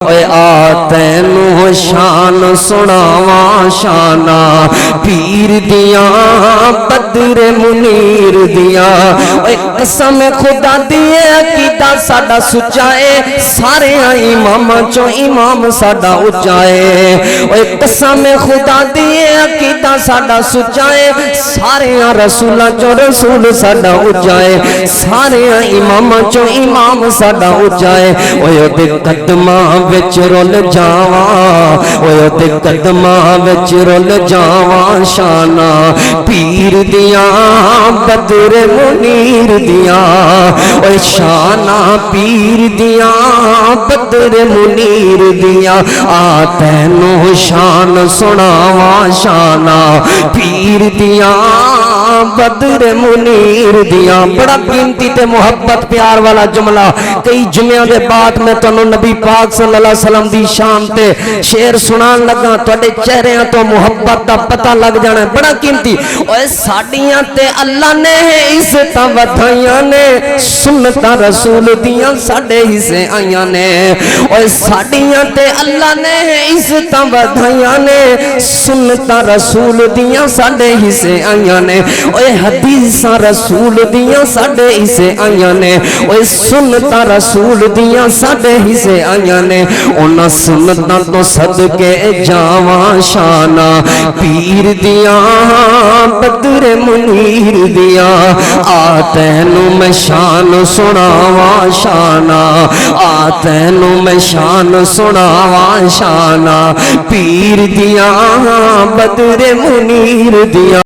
اے آ تینوں شان سناواں شانا پیر دیاں بدر منیر دیاں اے قسم خدا دیے عقیدہ ساڈا سچا ہے سارے امام چوں امام ساڈا اچا ہے اے قسم خدا دیے عقیدہ ساڈا سچا ہے سارے رسولاں چوں رسول ساڈا اچا ہے سارے امام چوں امام ساڈا اچا ہے اے دے قدماں وچ رول جاواں اوے تے قدماں وچ رول جاواں شانا پیر دیاں بدر منیر دیاں اوے شانا پیر دیاں بدر منیر دیاں آ تینوں شان سناواں شانا پیر دیاں بدر منیر دیاں بڑا قیمتی تے محبت پیار والا جملہ کئی جمعہ دے بعد میں تانوں نبی پاک صلی اللہ علیہ وسلم دی شان تے شعر سنان لگا تواڈے چہریاں تو محبت دا پتہ لگ جانا ہے بڑا قیمتی اوے ساڈیاں تے اللہ نے عزتاں ودھائیاں نے سنتاں رسول دیاں ساڈے حصے آئیاں نے اوے ساڈیاں تے اللہ نے عزتاں ودھائیاں نے سنتاں رسول دیاں ساڈے حصے آئیاں نے اوے حدیثاں رسول دیاں ساڈے حصے آئیاں نے اوے سنتاں رسول دیاں ساڈے حصے آئیاں نے انہاں سنتاں تو صدقے جاواں شانا پیر دیاں بدر منیر دیاں آ تینوں میں شان سناواں شانا آ تینوں میں شان سناواں شانا پیر دیاں بدر منیر دیاں